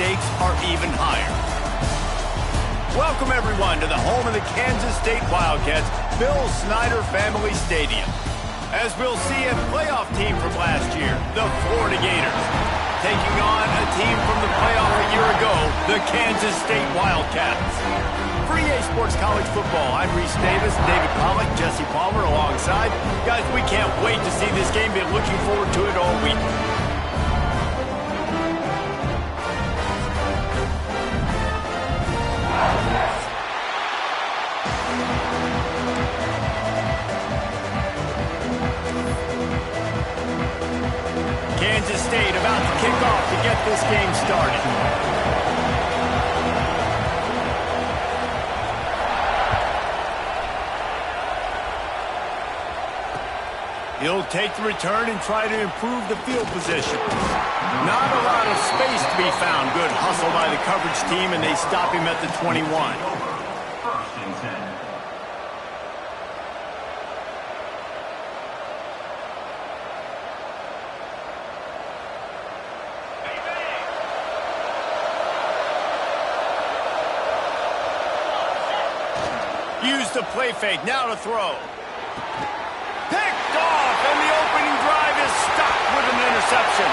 stakes are even higher. Welcome, everyone, to the home of the Kansas State Wildcats, Bill Snyder Family Stadium. As we'll see, a playoff team from last year, the Florida Gators, taking on a team from the playoff a year ago, the Kansas State Wildcats. For EA Sports College Football, I'm Reese Davis, David Pollack, Jesse Palmer alongside. Guys, we can't wait to see this game. Been looking forward to it all week. Kansas State about to kick off to get this game started. He'll take the return and try to improve the field position. Not a lot of space to be found. Good hustle by the coverage team, and they stop him at the 21. First and 10. Use the play fake, now to throw. Picked off, and the opening drive is stopped with an interception.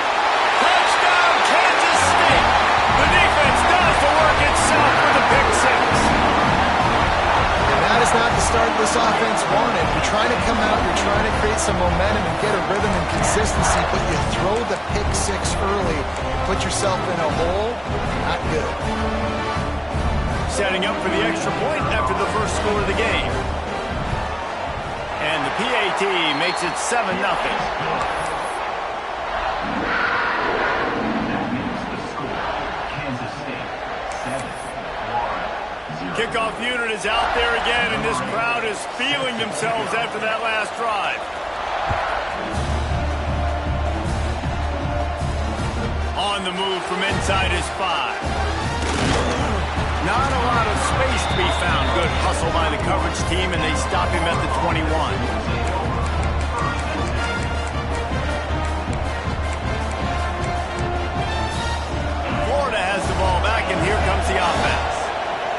Touchdown, Kansas State. The defense does the work itself with a pick six. And that is not the start this offense wanted. You're trying to come out, you're trying to create some momentum and get a rhythm and consistency, but you throw the pick six early and put yourself in a hole. Not good. Setting up for the extra point after the first score of the game. And the PAT makes it 7-0. That means the score. Kansas State 7, Florida 0. Kickoff unit is out there again, and this crowd is feeling themselves after that last drive. On the move from inside his 5. Not a lot of space to be found. Good hustle by the coverage team, and they stop him at the 21. Florida has the ball back, and here comes the offense.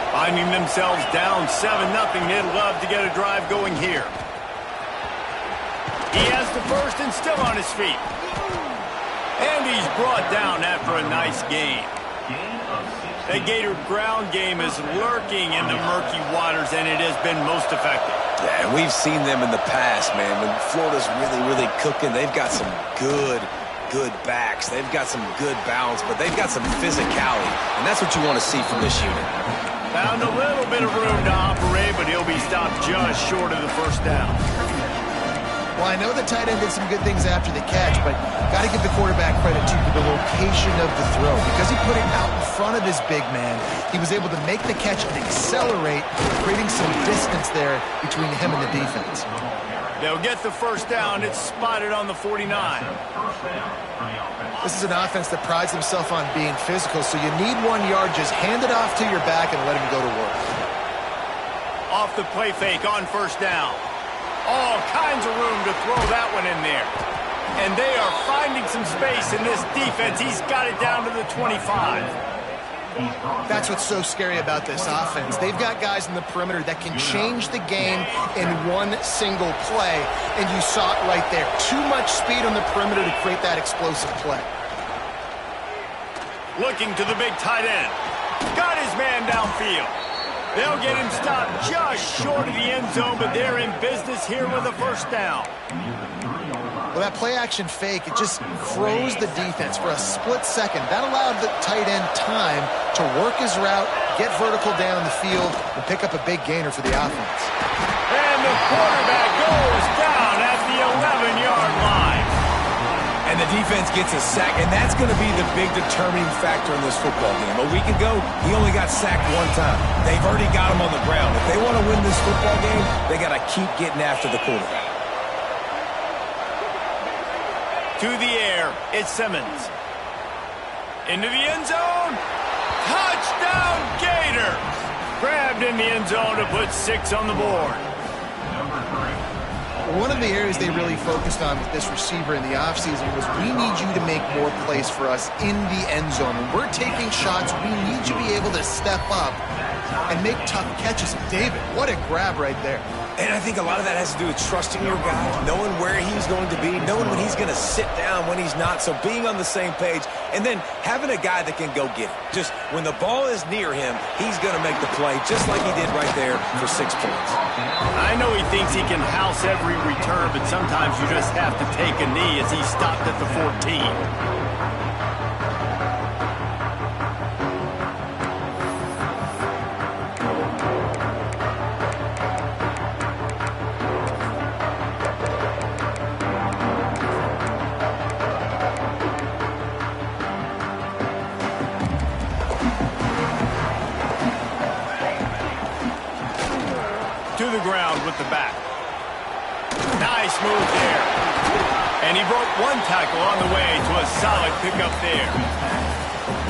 Finding themselves down 7-0, they'd love to get a drive going here. He has the first and still on his feet. And he's brought down after a nice game. The Gator ground game is lurking in the murky waters, and it has been most effective. Yeah, and we've seen them in the past, man. When Florida's really cooking, they've got some good backs. They've got some good balance, but they've got some physicality, and that's what you want to see from this unit. Found a little bit of room to operate, but he'll be stopped just short of the first down. Well, I know the tight end did some good things after the catch, but got to give the quarterback credit, too, for the location of the throw. Because he put it out in front of his big man, he was able to make the catch and accelerate, creating some distance there between him and the defense. They'll get the first down. It's spotted on the 49. This is an offense that prides himself on being physical, so you need 1 yard. Just hand it off to your back and let him go to work. Off the play fake on first down. All kinds of room to throw that one in there. And they are finding some space in this defense. He's got it down to the 25. That's what's so scary about this offense. They've got guys in the perimeter that can change the game in one single play, and you saw it right there. Too much speed on the perimeter to create that explosive play. Looking to the big tight end. Got his man downfield. They'll get him stopped just short of the end zone, but they're in business here with a first down. Well, that play-action fake, it just froze the defense for a split second. That allowed the tight end time to work his route, get vertical down the field, and pick up a big gainer for the offense. And the quarterback goes down at the 11-yard line. And the defense gets a sack, and that's going to be the big determining factor in this football game. A week ago, he only got sacked 1 time. They've already got him on the ground. If they want to win this football game, they got to keep getting after the quarterback. To the air, it's Simmons. Into the end zone. Touchdown, Gators! Grabbed in the end zone to put 6 on the board. Number 3. One of the areas they really focused on with this receiver in the offseason was we need you to make more plays for us in the end zone. When we're taking shots, we need you to be able to step up and make tough catches. David, what a grab right there. And I think a lot of that has to do with trusting your guy, knowing where he's going to be, knowing when he's going to sit down, when he's not. So being on the same page, and then having a guy that can go get it. Just when the ball is near him, he's going to make the play, just like he did right there for 6 points. I know he thinks he can house every return, but sometimes you just have to take a knee as he stopped at the 14. To the ground with the back. Nice move there. And he broke one tackle on the way to a solid pickup there.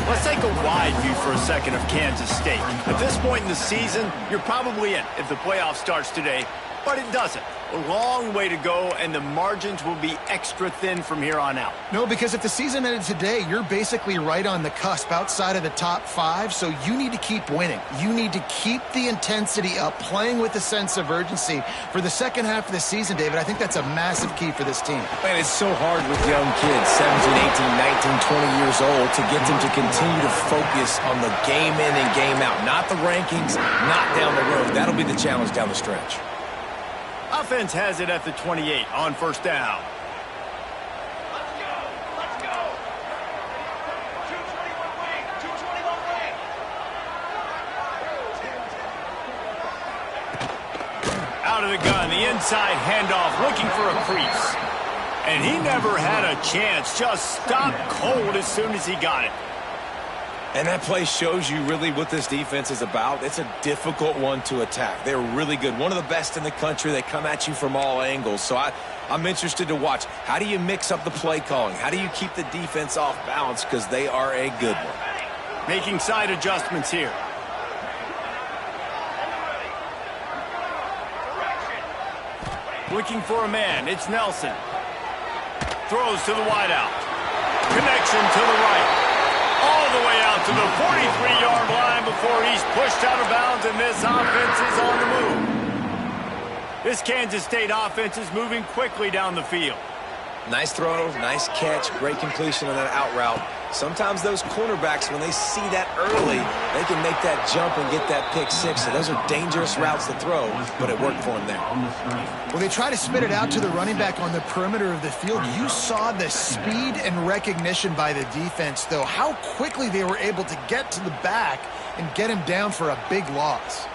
Let's take a wide view for a second of Kansas State. At this point in the season, you're probably in if the playoff starts today, but it doesn't. A long way to go, and the margins will be extra thin from here on out. No, because if the season ended today, you're basically right on the cusp outside of the top 5, so you need to keep winning. You need to keep the intensity up, playing with a sense of urgency. For the second half of the season, David, I think that's a massive key for this team. Man, it's so hard with young kids, 17, 18, 19, 20 years old, to get them to continue to focus on the game in and game out. Not the rankings, not down the road. That'll be the challenge down the stretch. Offense has it at the 28 on first down. Let's go. 221 wing. 221 wing. Out of the gun, the inside handoff, looking for a crease. And he never had a chance, just stopped cold as soon as he got it. And that play shows you really what this defense is about. It's a difficult one to attack. They're really good. One of the best in the country. They come at you from all angles. So I'm interested to watch. How do you mix up the play calling? How do you keep the defense off balance? Because they are a good one. Making side adjustments here. Looking for a man. It's Nelson. Throws to the wideout. Connection to the right. All the way out to the 43-yard line before he's pushed out of bounds, and this offense is on the move. This Kansas State offense is moving quickly down the field. Nice throw, nice catch, great completion on that out route. Sometimes those cornerbacks, when they see that early, they can make that jump and get that pick 6. So those are dangerous routes to throw, but it worked for him there. Well, they try to spit it out to the running back on the perimeter of the field. You saw the speed and recognition by the defense, though, how quickly they were able to get to the back and get him down for a big loss.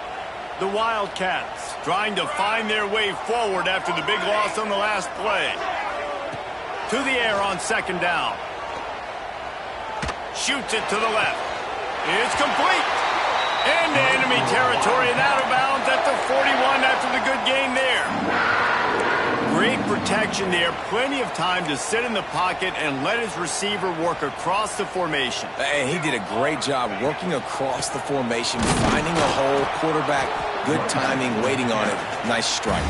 The Wildcats trying to find their way forward after the big loss on the last play. To the air on second down. Shoots it to the left. It's complete. Into enemy territory and out of bounds at the 41 after the good gain there. Great protection there. Plenty of time to sit in the pocket and let his receiver work across the formation. And he did a great job working across the formation, finding a hole, quarterback, good timing, waiting on it. Nice strike.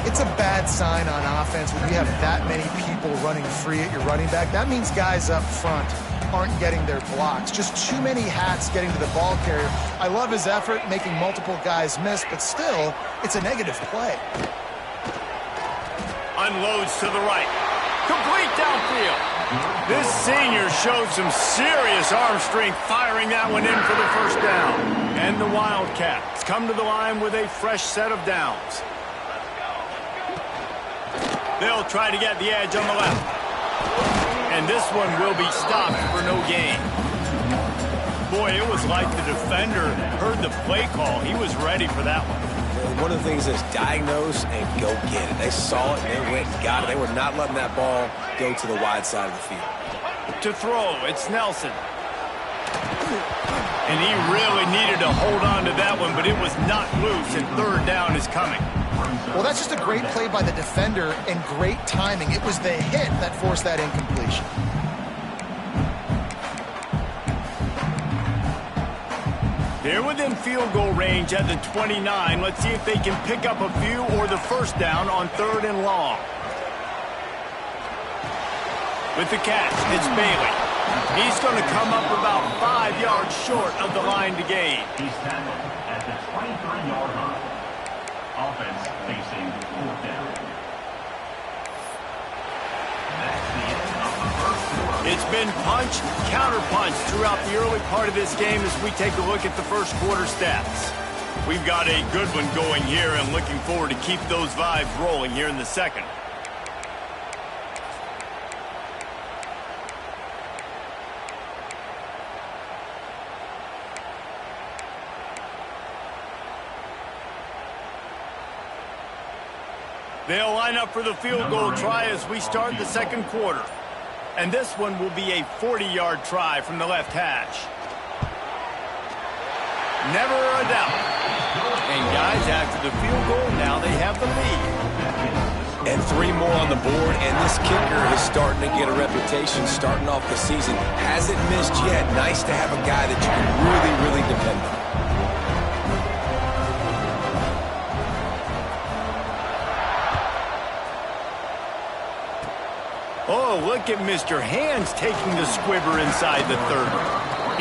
It's a bad sign on offense when you have that many people running free at your running back. That means guys up front aren't getting their blocks. Just too many hats getting to the ball carrier. I love his effort, making multiple guys miss, but still, it's a negative play. Unloads to the right. Complete downfield. This senior showed some serious arm strength firing that one in for the first down. And the Wildcats come to the line with a fresh set of downs. They'll try to get the edge on the left. And this one will be stopped for no gain. Boy, it was like the defender heard the play call. He was ready for that one. One of the things is diagnose and go get it. They saw it, and they went and got it. They were not letting that ball go to the wide side of the field. To throw, it's Nelson. And he really needed to hold on to that one, but it was not loose, and third down is coming. Well, that's just a great play by the defender and great timing. It was the hit that forced that incompletion. They're within field goal range at the 29. Let's see if they can pick up a few or the first down on 3rd and long. With the catch, it's Bailey. He's going to come up about 5 yards short of the line to gain. He's tackled at the 23-yard line. Offense facing 4th down. That's the end of the first quarter. It's been punch, counter-punch throughout the early part of this game as we take a look at the first quarter stats. We've got a good one going here and looking forward to keep those vibes rolling here in the second. They'll line up for the field goal try as we start the second quarter. And this one will be a 40-yard try from the left hash. Never a doubt. And guys, after the field goal, now they have the lead. And 3 more on the board, and this kicker is starting to get a reputation starting off the season. Hasn't missed yet. Nice to have a guy that you can really, really depend on. Oh, look at Mr. Hands taking the squibber inside the 30.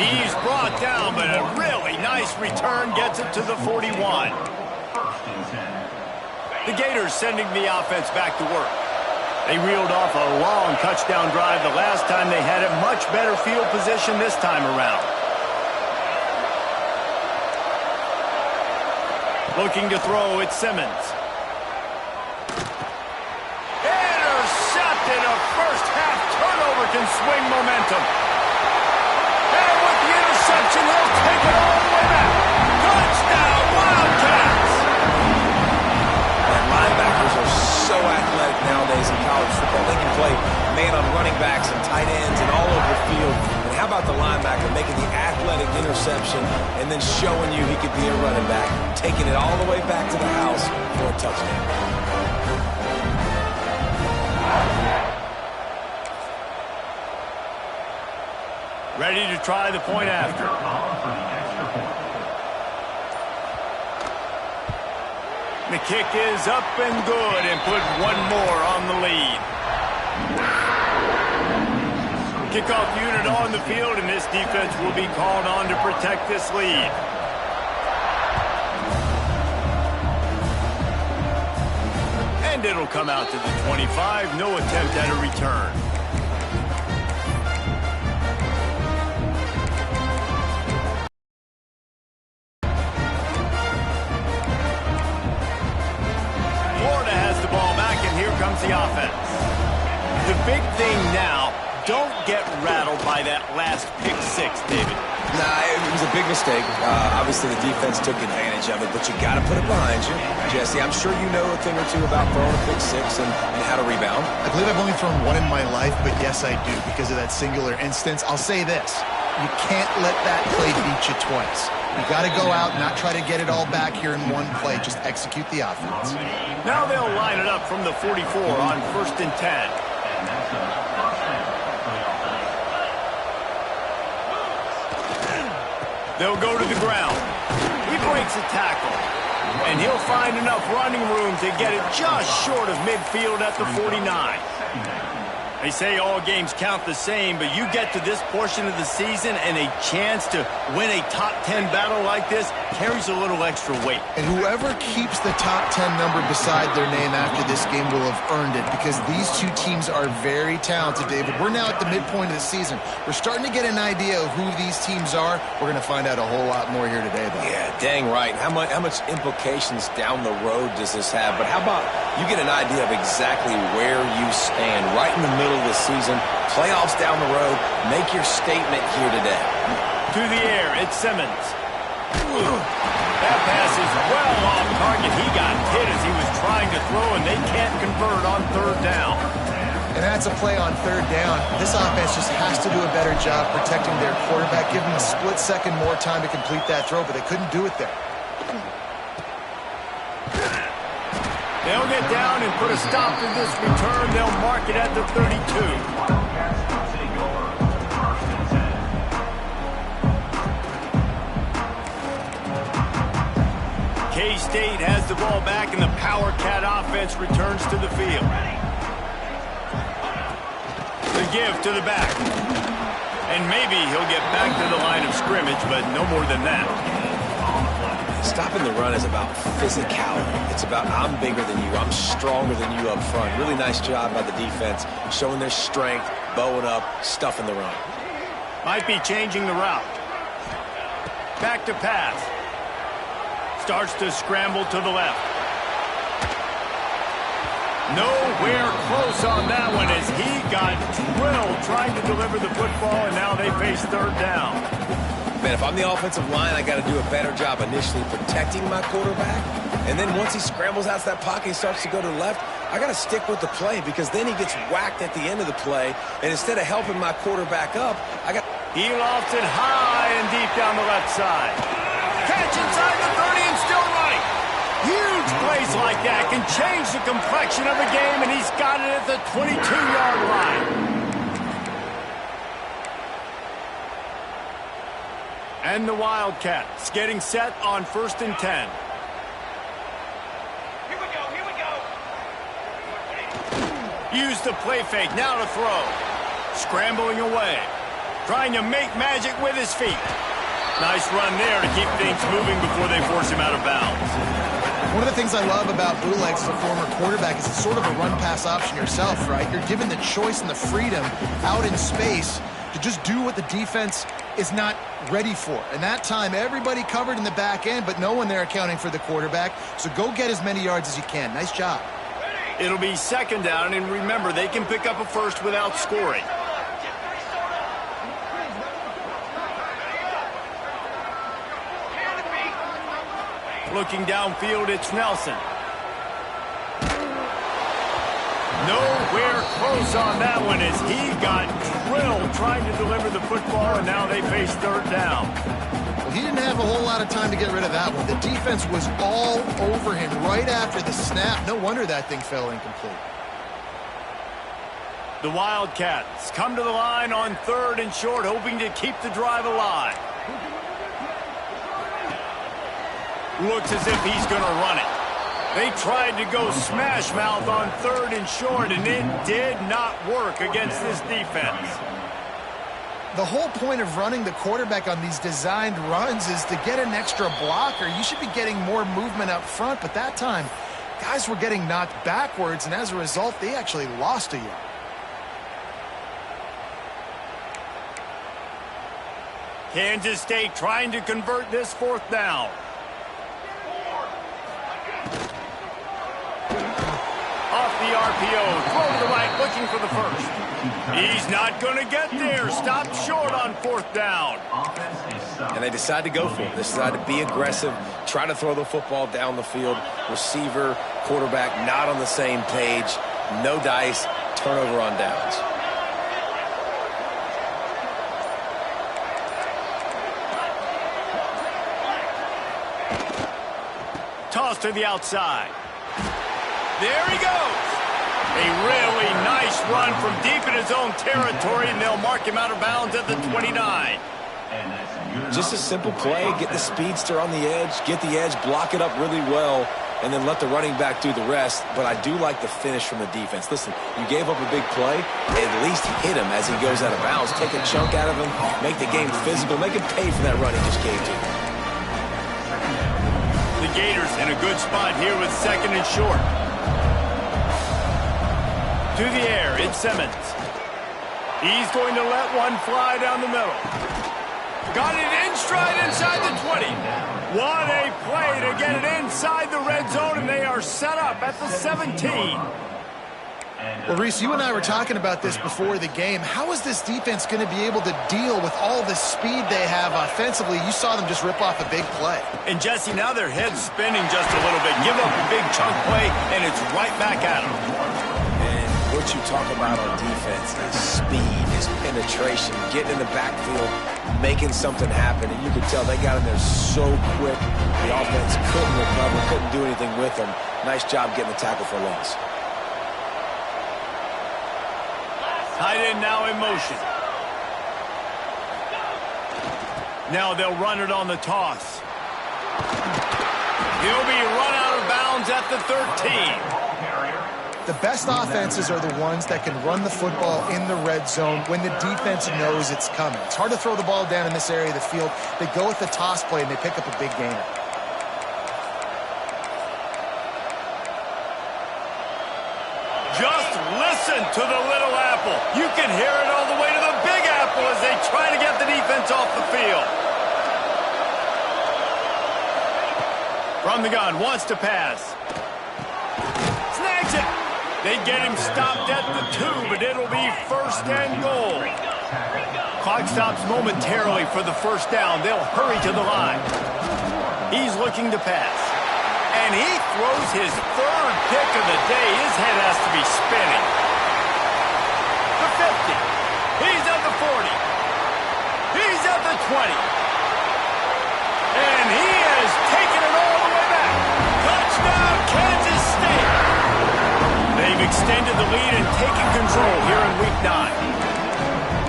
He's brought down, but a really nice return gets it to the 41. The Gators sending the offense back to work. They reeled off a long touchdown drive the last time they had it. Much better field position this time around. Looking to throw, it's Simmons. Intercepted, a first-half turnover can swing momentum. And with the interception, he'll take it all the way back. Touchdown, Wildcats! And linebackers are so athletic nowadays in college football. They can play man on running backs and tight ends and all over the field. And how about the linebacker making the athletic interception and then showing you he could be a running back, taking it all the way back to the house for a touchdown. Ready to try the point after. The kick is up and good and put one more on the lead. Kickoff unit on the field, and this defense will be called on to protect this lead. And it'll come out to the 25. No attempt at a return. The offense. The big thing now, don't get rattled by that last pick six, David. Nah, it was a big mistake. Obviously, the defense took advantage of it, but you got to put it behind you. Jesse, I'm sure you know a thing or two about throwing a pick six and how to rebound. I believe I've only thrown one in my life, but yes, I do because of that singular instance. I'll say this. You can't let that play beat you twice. You got to go out and not try to get it all back here in one play. Just execute the offense. Now they'll line it up from the 44 on 1st and 10. They'll go to the ground. He breaks a tackle. And he'll find enough running room to get it just short of midfield at the 49. They say all games count the same, but you get to this portion of the season and a chance to win a top 10 battle like this carries a little extra weight. And whoever keeps the top 10 number beside their name after this game will have earned it because these two teams are very talented, David. We're now at the midpoint of the season. We're starting to get an idea of who these teams are. We're going to find out a whole lot more here today, though. Yeah, dang right. How much implications down the road does this have? But how about you get an idea of exactly where you stand right in the middle of the season, playoffs down the road, make your statement here today. To the air, it's Simmons. That pass is well off target. He got hit as he was trying to throw, and they can't convert on 3rd down. And that's a play on 3rd down. This offense just has to do a better job protecting their quarterback, give him a split second more time to complete that throw, but they couldn't do it there. They'll get down and put a stop to this return. They'll mark it at the 32. State has the ball back, and the Power Cat offense returns to the field. The give to the back. And maybe he'll get back to the line of scrimmage, but no more than that. Stopping the run is about physicality. It's about I'm bigger than you, I'm stronger than you up front. Really nice job by the defense, showing their strength, bowing up, stuffing the run. Might be changing the route. Back to pass. Starts to scramble to the left. Nowhere close on that one as he got drilled trying to deliver the football, and now they face third down. Man, if I'm the offensive line, I got to do a better job initially protecting my quarterback. And then once he scrambles out of that pocket, he starts to go to the left, I got to stick with the play because then he gets whacked at the end of the play. And instead of helping my quarterback up, He lofts it high and deep down the left side. Catch inside the 30 and still running. Huge plays like that can change the complexion of a game, and he's got it at the 22-yard line. And the Wildcats getting set on 1st and 10. Here we go. Use the play fake, now to throw. Scrambling away. Trying to make magic with his feet. Nice run there to keep things moving before they force him out of bounds. One of the things I love about bootlegs as a former quarterback is it's sort of a run-pass option yourself, right? You're given the choice and the freedom out in space to just do what the defense is not ready for. And that time, everybody covered in the back end, but no one there accounting for the quarterback. So go get as many yards as you can. Nice job. It'll be 2nd down, and remember, they can pick up a first without scoring. Looking downfield, it's Nelson. Nowhere close on that one as he got drilled trying to deliver the football, and now they face 3rd down. Well, he didn't have a whole lot of time to get rid of that one. The defense was all over him right after the snap. No wonder that thing fell incomplete. The Wildcats come to the line on 3rd and short, hoping to keep the drive alive. Looks as if he's going to run it. They tried to go smash mouth on 3rd and short, and it did not work against this defense. The whole point of running the quarterback on these designed runs is to get an extra blocker. You should be getting more movement up front, but that time, guys were getting knocked backwards, and as a result, they actually lost a yard. Kansas State trying to convert this 4th down. Off the RPO, throw to the right, looking for the first. He's not going to get there. Stopped short on 4th down. And they decide to go for it. They decide to be aggressive, try to throw the football down the field. Receiver, quarterback, not on the same page. No dice, turnover on downs. Toss to the outside. There he goes. A really nice run from deep in his own territory, and they'll mark him out of bounds at the 29. Just a simple play, get the speedster on the edge, get the edge, block it up really well, and then let the running back do the rest. But I do like the finish from the defense. Listen, you gave up a big play, at least hit him as he goes out of bounds. Take a chunk out of him, make the game physical, make him pay for that run he just gave to you. The Gators in a good spot here with 2nd and short. To the air, it's Simmons. He's going to let one fly down the middle. Got it in stride inside the 20. What a play to get it inside the red zone, and they are set up at the 17. Well, Reese, you and I were talking about this before the game. How is this defense going to be able to deal with all the speed they have offensively? You saw them just rip off a big play. And, Jesse, now their head's spinning just a little bit. Give up a big chunk play, and it's right back at them. And what you talk about on defense is speed, is penetration, getting in the backfield, making something happen. And you could tell they got in there so quick. The offense couldn't recover, couldn't do anything with them. Nice job getting the tackle for loss. Tight end now in motion. Now they'll run it on the toss. He'll be run out of bounds at the 13. The best offenses are the ones that can run the football in the red zone when the defense knows it's coming. It's hard to throw the ball down in this area of the field. They go with the toss play, and they pick up a big gainer. Just listen to the little apple. You can hear it all the way to the big apple as they try to get the defense off the field. From the gun, wants to pass. Snags it. They get him stopped at the 2, but it'll be first and goal. Clock stops momentarily for the first down. They'll hurry to the line. He's looking to pass. And he throws his third pick of the day. His head has to be spinning. The 50. He's at the 40. He's at the 20. And he has taken it all the way back. Touchdown, Kansas State. They've extended the lead and taken control here in Week 9.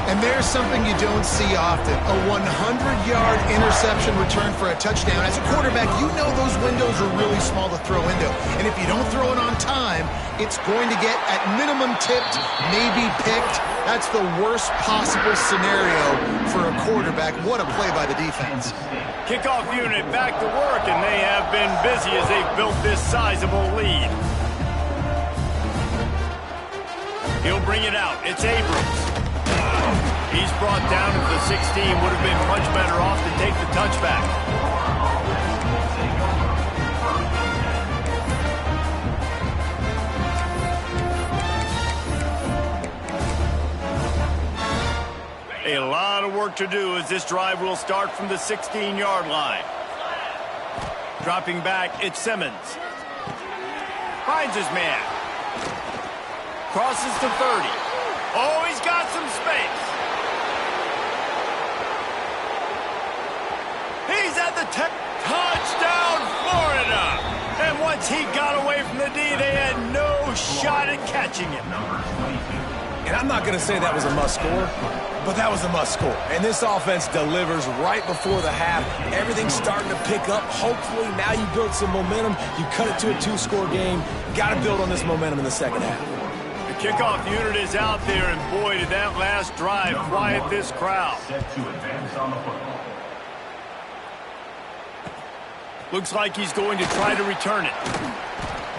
And there's something you don't see often, a 100-yard interception return for a touchdown. As a quarterback, you know those windows are really small to throw into. And if you don't throw it on time, it's going to get, at minimum, tipped, maybe picked. That's the worst possible scenario for a quarterback. What a play by the defense. Kickoff unit back to work, and they have been busy as they've built this sizable lead. He'll bring it out. It's Abrams. He's brought down to the 16. Would have been much better off to take the touchback. A lot of work to do as this drive will start from the 16-yard line. Dropping back, it's Simmons. Finds his man. Crosses to 30. Oh, he's got some space. He's at the touchdown, Florida. And once he got away from the D, they had no shot at catching him. And I'm not going to say that was a must score, but that was a must score. And this offense delivers right before the half. Everything's starting to pick up. Hopefully now you build some momentum. You cut it to a 2-score game. Got to build on this momentum in the second half. Kickoff unit is out there, and boy, did that last drive quiet this crowd. Set to advance on the football. Looks like he's going to try to return it.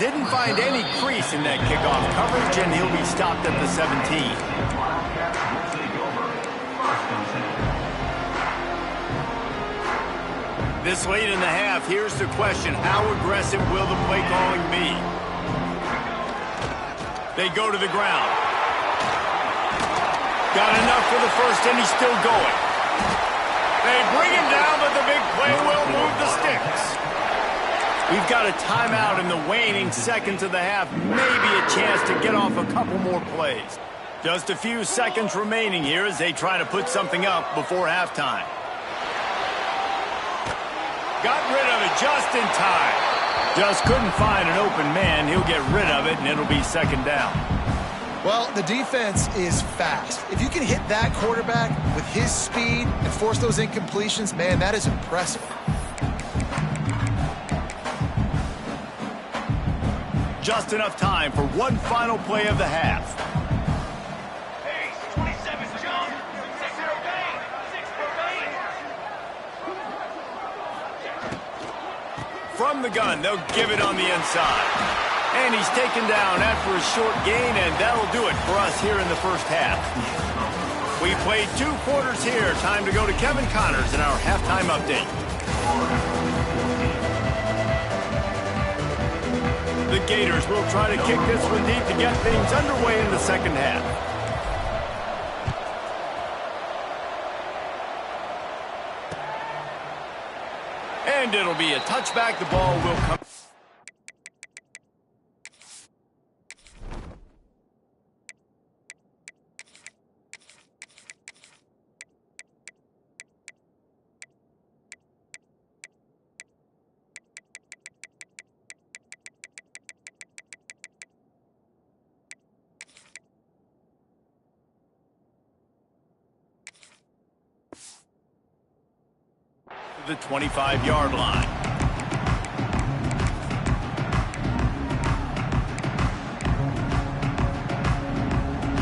Didn't find any crease in that kickoff coverage, and he'll be stopped at the 17. This late in the half, here's the question: how aggressive will the play calling be? They go to the ground. Got enough for the first, and he's still going. They bring him down, but the big play will move the sticks. We've got a timeout in the waning seconds of the half. Maybe a chance to get off a couple more plays. Just a few seconds remaining here as they try to put something up before halftime. Got rid of it just in time. Just couldn't find an open man. He'll get rid of it, and it'll be second down. Well, the defense is fast. If you can hit that quarterback with his speed and force those incompletions, man, that is impressive. Just enough time for one final play of the half. From the gun, they'll give it on the inside. And he's taken down after a short gain, and that'll do it for us here in the first half. We played 2 quarters here. Time to go to Kevin Connors in our halftime update. The Gators will try to kick this one deep to get things underway in the second half. And it'll be a touchback. The ball will come. The 25-yard line.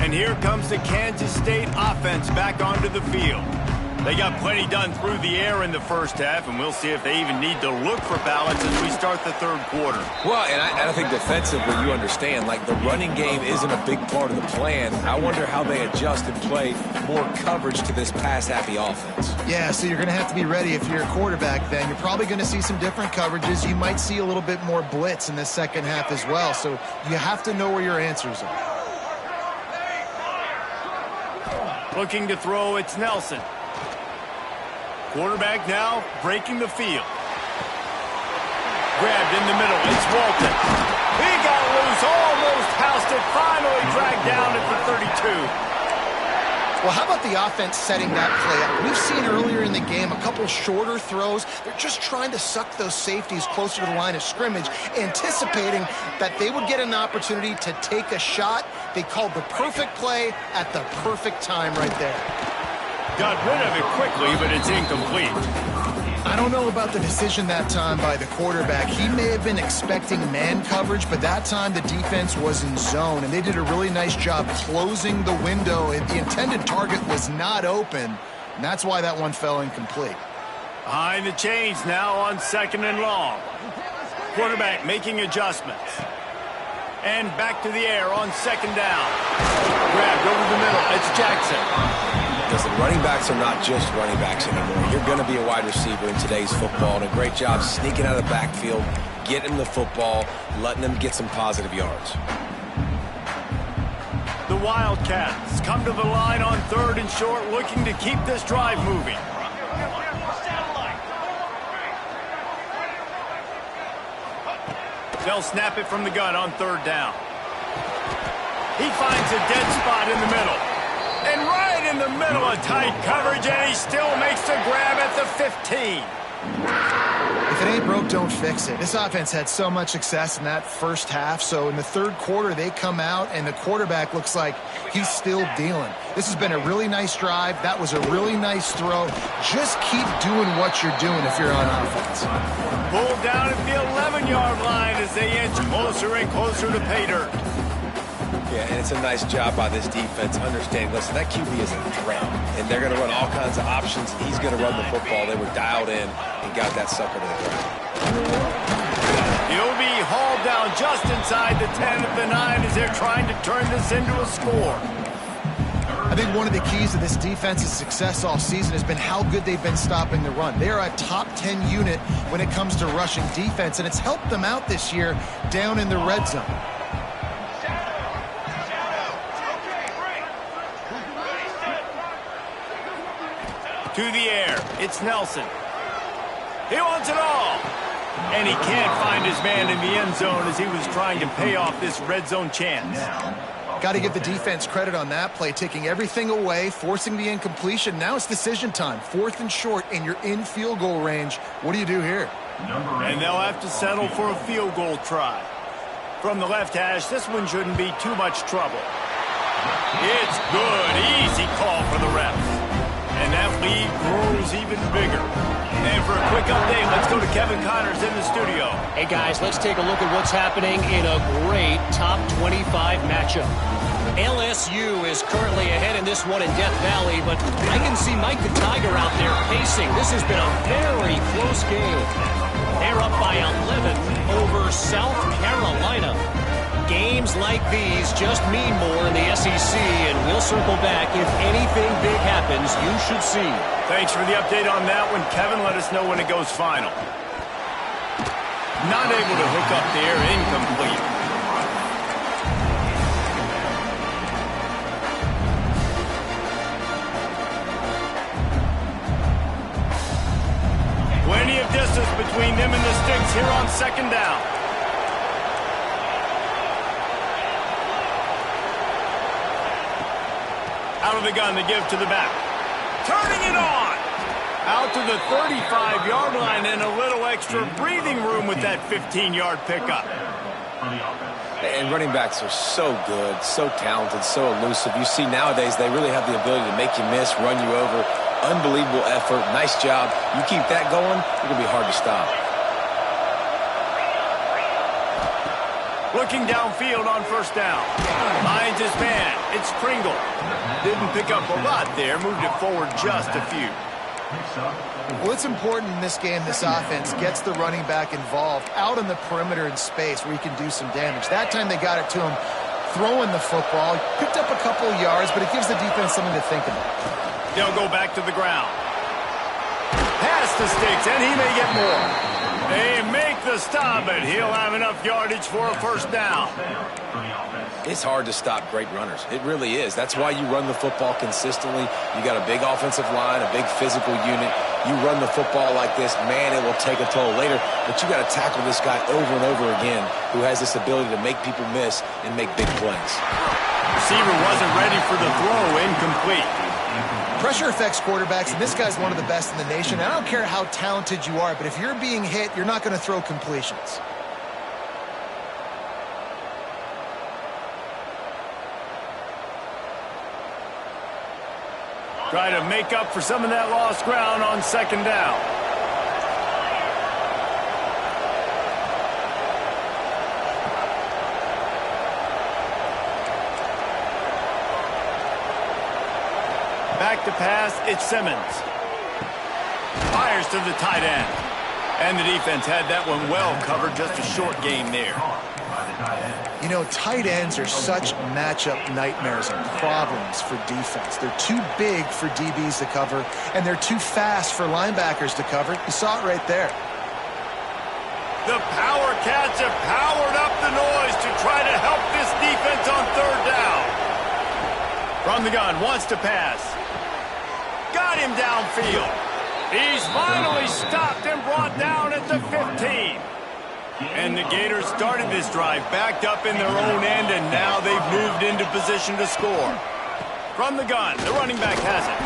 And here comes the Kansas State offense back onto the field. They got plenty done through the air in the first half, and we'll see if they even need to look for balance as we start the third quarter. Well, and I think defensively, you understand, like the running game isn't a big part of the plan. I wonder how they adjust and play more coverage to this pass-happy offense. Yeah, so you're going to have to be ready if you're a quarterback then. You're probably going to see some different coverages. You might see a little bit more blitz in the second half as well, so you have to know where your answers are. Looking to throw, it's Nelson. Quarterback now breaking the field. Grabbed in the middle. It's Walton. He got loose, almost housed it, finally dragged down at the 32. Well, how about the offense setting that play up? We've seen earlier in the game a couple shorter throws. They're just trying to suck those safeties closer to the line of scrimmage, anticipating that they would get an opportunity to take a shot. They called the perfect play at the perfect time right there. Got rid of it quickly, but it's incomplete. I don't know about the decision that time by the quarterback. He may have been expecting man coverage, but that time the defense was in zone, and they did a really nice job closing the window. The intended target was not open, and that's why that one fell incomplete. Behind the chains now on second and long. Quarterback making adjustments. And back to the air on second down. Grabbed over the middle. It's Jackson. Listen, running backs are not just running backs anymore. You're going to be a wide receiver in today's football, and a great job sneaking out of the backfield, getting the football, letting them get some positive yards. The Wildcats come to the line on third and short, looking to keep this drive moving. They'll snap it from the gun on third down. He finds a dead spot in the middle. And right in the middle of tight coverage, and he still makes the grab at the 15. If it ain't broke, don't fix it. This offense had so much success in that first half, so in the third quarter, they come out, and the quarterback looks like he's still dealing. This has been a really nice drive. That was a really nice throw. Just keep doing what you're doing if you're on offense. Pulled down at the 11-yard line as they inch closer and closer to pay dirt. Yeah, and it's a nice job by this defense understanding, listen, that QB is a threat, and they're going to run all kinds of options. He's going to run the football. They were dialed in and got that sucker to the ground. He'll be hauled down just inside the 10 of the 9 as they're trying to turn this into a score. I think one of the keys to this defense's success all season has been how good they've been stopping the run. They are a top 10 unit when it comes to rushing defense, and it's helped them out this year down in the red zone. To the air, it's Nelson. He wants it all. And he can't find his man in the end zone as he was trying to pay off this red zone chance. Got to give the defense credit on that play, taking everything away, forcing the incompletion. Now it's decision time. Fourth and short, and you're in field goal range. What do you do here? And they'll have to settle for a field goal try. From the left hash, this one shouldn't be too much trouble. It's good. Easy call for the refs. And that lead grows even bigger. And for a quick update, let's go to Kevin Connors in the studio. Hey, guys, let's take a look at what's happening in a great top 25 matchup. LSU is currently ahead in this one in Death Valley, but I can see Mike the Tiger out there pacing. This has been a very close game. They're up by 11 over South Carolina. Games like these just mean more in the SEC, and we'll circle back. If anything big happens, you should see. Thanks for the update on that one, Kevin. Let us know when it goes final. Not able to hook up there, incomplete. Plenty of distance between them and the sticks here on second down. Out of the gun, they give to the back. Turning it on. Out to the 35-yard line and a little extra breathing room with that 15-yard pickup. And running backs are so good, so talented, so elusive. You see nowadays they really have the ability to make you miss, run you over. Unbelievable effort. Nice job. You keep that going, it's going to be hard to stop. Looking downfield on first down. Finds his man. It's Pringle. Didn't pick up a lot there. Moved it forward just a few. Well, it's important in this game, this offense gets the running back involved out on the perimeter in space where he can do some damage. That time they got it to him throwing the football. Picked up a couple of yards, but it gives the defense something to think about. They'll go back to the ground. Pass the sticks, and he may get more. They make the stop, but he'll have enough yardage for a first down. It's hard to stop great runners. It really is. That's why you run the football consistently. You got a big offensive line, a big physical unit. You run the football like this, man, it will take a toll later. But you got to tackle this guy over and over again who has this ability to make people miss and make big plays. Receiver wasn't ready for the throw, incomplete. Pressure affects quarterbacks, and this guy's one of the best in the nation. I don't care how talented you are, but if you're being hit, you're not going to throw completions. Try to make up for some of that lost ground on second down. Back to pass, it's Simmons. Fires to the tight end. And the defense had that one well covered, just a short gain there. You know, tight ends are such matchup nightmares and problems for defense. They're too big for DBs to cover, and they're too fast for linebackers to cover. You saw it right there. The Power Cats have powered up the noise to try to help this defense on third down. From the gun, wants to pass. Got him downfield. He's finally stopped and brought down at the 15. And the Gators started this drive backed up in their own end, and now they've moved into position to score. From the gun, the running back has it.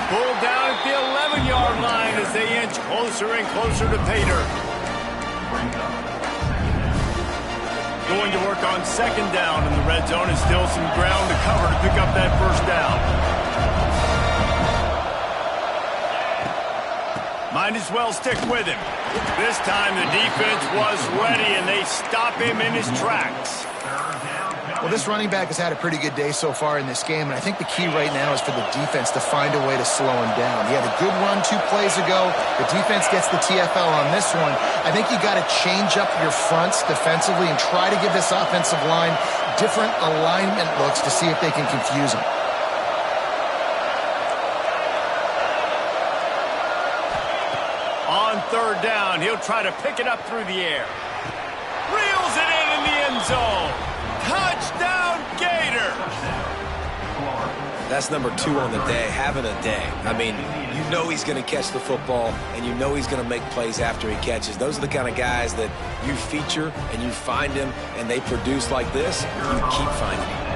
Pulled down at the 11-yard line as they inch closer and closer to pay dirt. Going to work on second down in the red zone, and still some ground to cover to pick up that first down. Might as well stick with him. This time the defense was ready, and they stop him in his tracks. Well, this running back has had a pretty good day so far in this game, and I think the key right now is for the defense to find a way to slow him down. He had a good run 2 plays ago. The defense gets the TFL on this one. I think you got to change up your fronts defensively and try to give this offensive line different alignment looks to see if they can confuse him. On third down, he'll try to pick it up through the air. Reels it in the end zone. Touchdown, Gators! That's number 2 on the day, having a day. I mean, you know he's going to catch the football, and you know he's going to make plays after he catches. Those are the kind of guys that you feature, and you find him, and they produce like this, you keep finding him.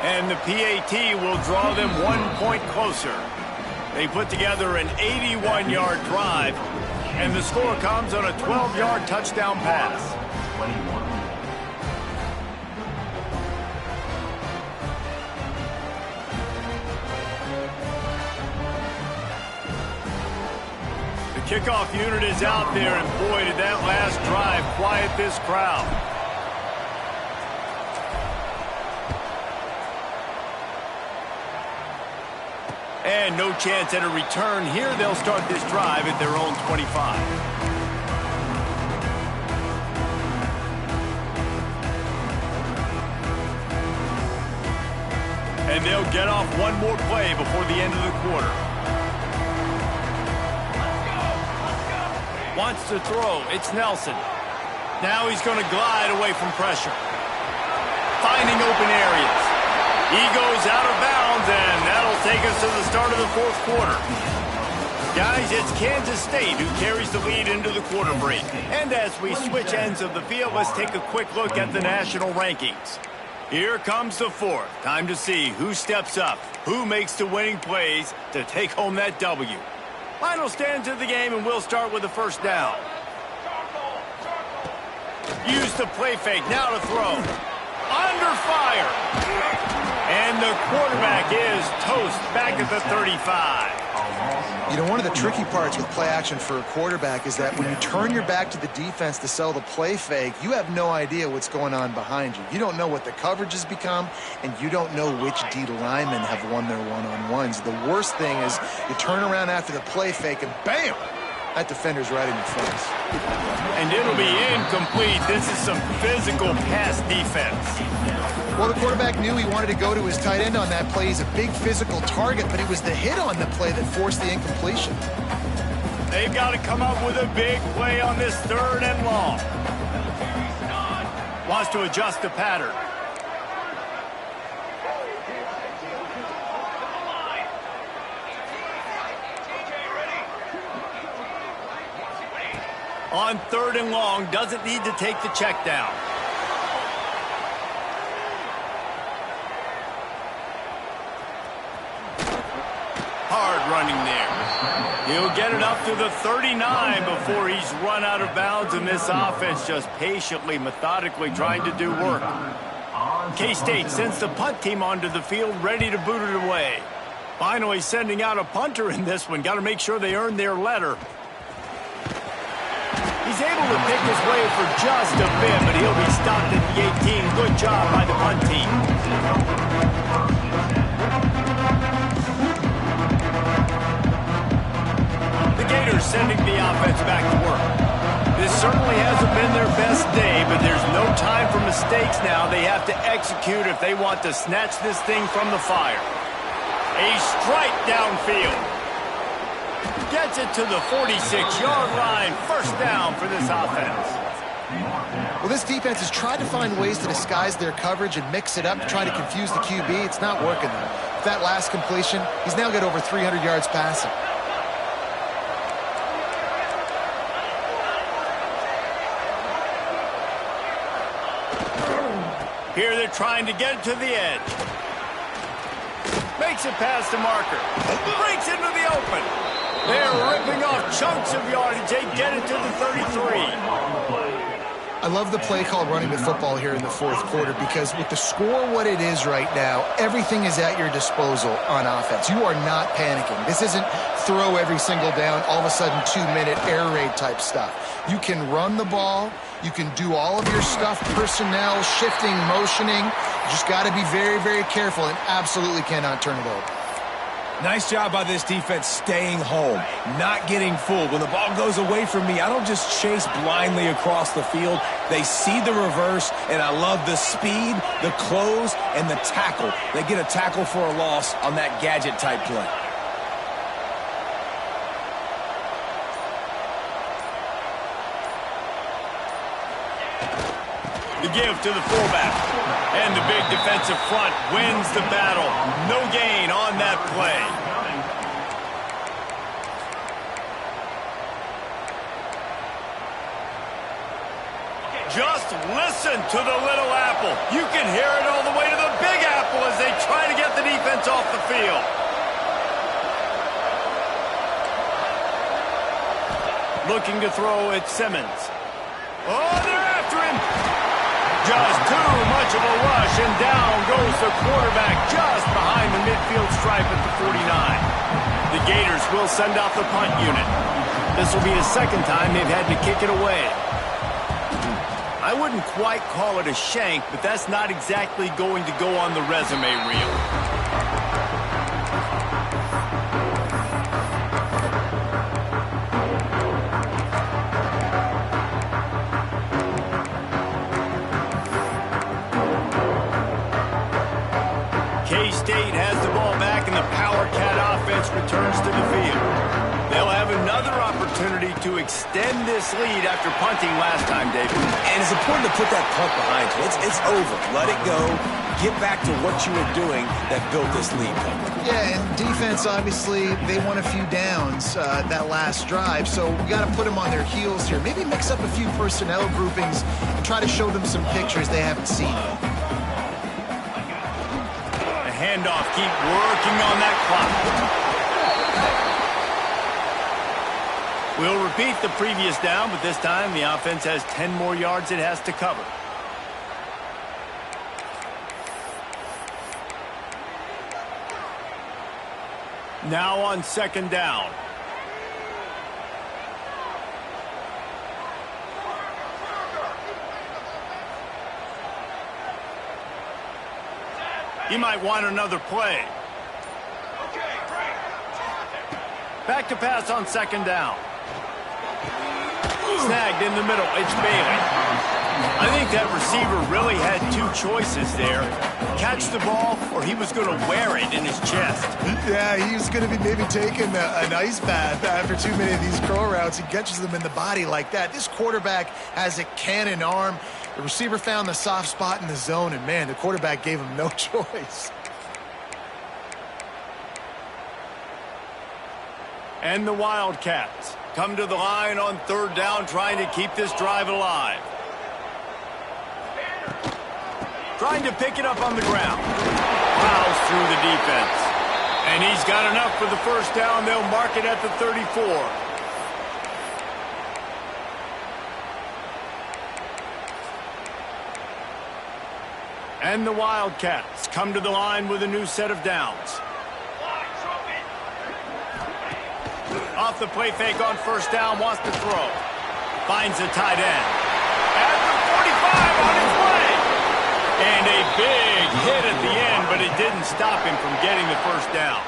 And the PAT will draw them 1 point closer. They put together an 81-yard drive, and the score comes on a 12-yard touchdown pass. The kickoff unit is out there, and boy, did that last drive quiet this crowd. And no chance at a return here. They'll start this drive at their own 25. And they'll get off one more play before the end of the quarter. Wants to throw. It's Nelson. Now he's going to glide away from pressure. Finding open areas. He goes out of bounds, and that'll take us to the start of the fourth quarter. Guys, it's Kansas State who carries the lead into the quarter break. And as we switch ends of the field, let's take a quick look at the national rankings. Here comes the fourth. Time to see who steps up, who makes the winning plays to take home that W. Final stands of the game, and we'll start with the first down. Use the play fake, now to throw. Under fire. And the quarterback is toast back at the 35. You know, one of the tricky parts with play action for a quarterback is that when you turn your back to the defense to sell the play fake, you have no idea what's going on behind you. You don't know what the coverage has become, and you don't know which D linemen have won their one-on-ones. The worst thing is you turn around after the play fake, and bam! That defender's right in your face. And it'll be incomplete. This is some physical pass defense. Well, the quarterback knew he wanted to go to his tight end on that play. He's a big physical target, but it was the hit on the play that forced the incompletion. They've got to come up with a big play on this 3rd and long. Wants to adjust the pattern. On 3rd and long, doesn't need to take the check down. Hard running there. He'll get it up to the 39 before he's run out of bounds, and this offense just patiently, methodically trying to do work. K-State sends the punt team onto the field, ready to boot it away. Finally sending out a punter in this one. Got to make sure they earn their letter. He's able to pick his way for just a bit, but he'll be stopped at the 18. Good job by the punt team. The Gators sending the offense back to work. This certainly hasn't been their best day, but there's no time for mistakes now. They have to execute if they want to snatch this thing from the fire. A strike downfield. Gets it to the 46-yard line. 1st down for this offense. Well, this defense has tried to find ways to disguise their coverage and mix it up to try to confuse the QB. It's not working, though. With that last completion, he's now got over 300 yards passing. Here they're trying to get it to the edge. Makes it past the marker. Breaks into the open. They're ripping off chunks of yardage. They get it to the 33. I love the play called running the football here in the 4th quarter because with the score what it is right now, everything is at your disposal on offense. You are not panicking. This isn't throw every single down, all of a sudden 2-minute air raid type stuff. You can run the ball. You can do all of your stuff, personnel, shifting, motioning. You just got to be very, very careful and absolutely cannot turn it over. Nice job by this defense staying home, not getting fooled. When the ball goes away from me, I don't just chase blindly across the field. They see the reverse, and I love the speed, the close, and the tackle. They get a tackle for a loss on that gadget-type play. The give to the fullback. And the big defensive front wins the battle. No gain on that play. Just listen to the little apple. You can hear it all the way to the big apple as they try to get the defense off the field. Looking to throw at Simmons. Oh, they're after him. Just too much of a rush, and down goes the quarterback just behind the midfield stripe at the 49. The Gators will send out the punt unit. This will be the 2nd time they've had to kick it away. I wouldn't quite call it a shank, but that's not exactly going to go on the resume reel. K-State has the ball back, and the Power Cat offense returns to the field. They'll have another opportunity to extend this lead after punting last time, David. And it's important to put that punt behind you. It's over. Let it go. Get back to what you were doing that built this lead. Yeah, and defense, obviously, they won a few downs that last drive, so we got to put them on their heels here. Maybe mix up a few personnel groupings and try to show them some pictures they haven't seen yet. Handoff, keep working on that clock. We'll repeat the previous down, but this time the offense has 10 more yards it has to cover. Now on 2nd down. He might want another play. Back to pass on second down. Snagged in the middle. It's Bailey. I think that receiver really had two choices there. Catch the ball, or he was going to wear it in his chest. Yeah, he was going to be maybe taking an ice bath after too many of these curl routes. He catches them in the body like that. This quarterback has a cannon arm. The receiver found the soft spot in the zone, and, man, the quarterback gave him no choice. And the Wildcats come to the line on third down, trying to keep this drive alive. Trying to pick it up on the ground. Plows through the defense. And he's got enough for the first down. They'll mark it at the 34. And the Wildcats come to the line with a new set of downs. Off the play fake on first down, wants to throw. Finds the tight end. At the 45 on his way. And a big hit at the end, but it didn't stop him from getting the first down.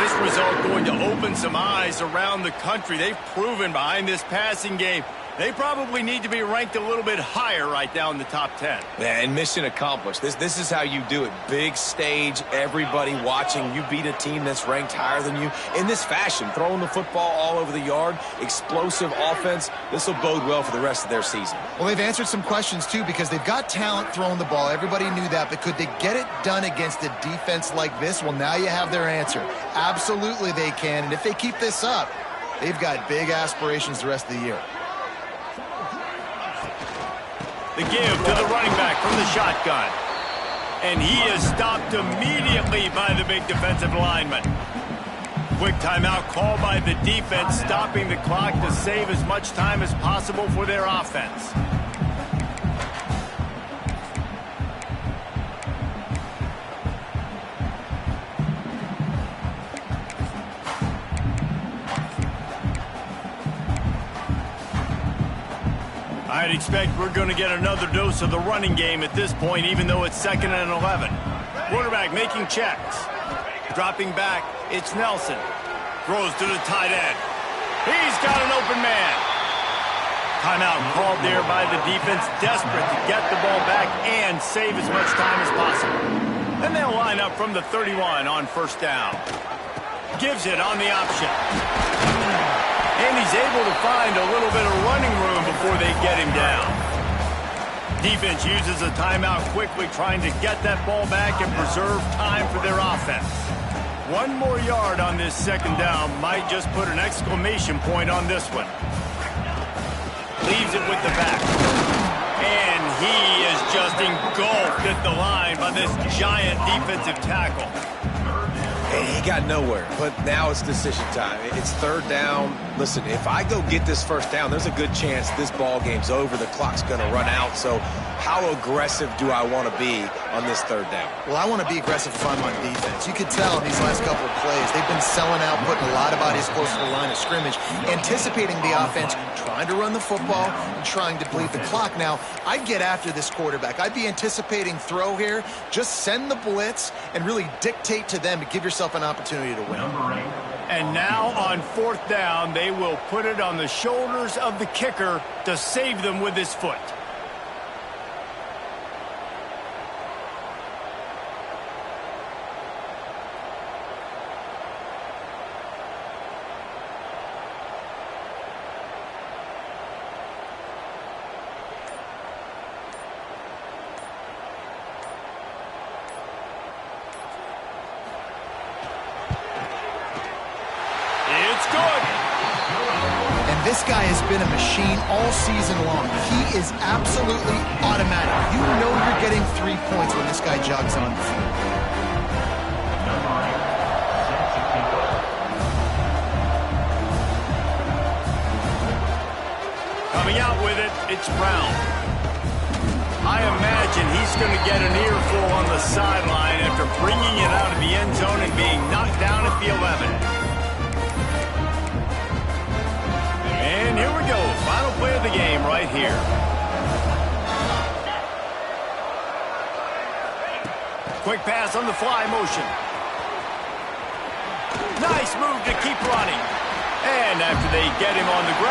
This result going to open some eyes around the country. They've proven behind this passing game they probably need to be ranked a little bit higher right now in the top 10. Yeah, and mission accomplished. This is how you do it. Big stage, everybody watching. You beat a team that's ranked higher than you in this fashion. Throwing the football all over the yard, explosive offense. This will bode well for the rest of their season. Well, they've answered some questions, too, because they've got talent throwing the ball. Everybody knew that, but could they get it done against a defense like this? Well, now you have their answer. Absolutely they can, and if they keep this up, they've got big aspirations the rest of the year. The give to the running back from the shotgun. And he is stopped immediately by the big defensive lineman. Quick timeout called by the defense, stopping the clock to save as much time as possible for their offense. I'd expect we're going to get another dose of the running game at this point, even though it's 2nd and 11. Quarterback making checks. Dropping back, it's Nelson. Throws to the tight end. He's got an open man. Timeout called there by the defense, desperate to get the ball back and save as much time as possible. And they'll line up from the 31 on first down. Gives it on the option. And he's able to find a little bit of running room before they get him down. Defense uses a timeout quickly, trying to get that ball back and preserve time for their offense. One more yard on this second down might just put an exclamation point on this one. Leaves it with the back. And he is just engulfed at the line by this giant defensive tackle. He got nowhere, but now it's decision time. It's third down. Listen, if I go get this first down, there's a good chance this ball game's over. The clock's going to run out. So how aggressive do I want to be on this third down? Well, I want to be aggressive from on defense. You could tell in these last couple of plays, they've been selling out, putting a lot of bodies close to the line of scrimmage, anticipating the offense, trying to run the football, and trying to bleed the clock. Now, I'd get after this quarterback. I'd be anticipating throw here. Just send the blitz and really dictate to them to give yourself an opportunity to win. And now on fourth down, they will put it on the shoulders of the kicker to save them with his foot. This guy has been a machine all season long. He is absolutely automatic. You know you're getting 3 points when this guy jogs on the field. Coming out with it, it's Brown. I imagine he's going to get an earful on the sideline after bringing it out of the end zone and being knocked down at the 11. And here we go, final play of the game right here. Quick pass on the fly motion. Nice move to keep running. And after they get him on the ground,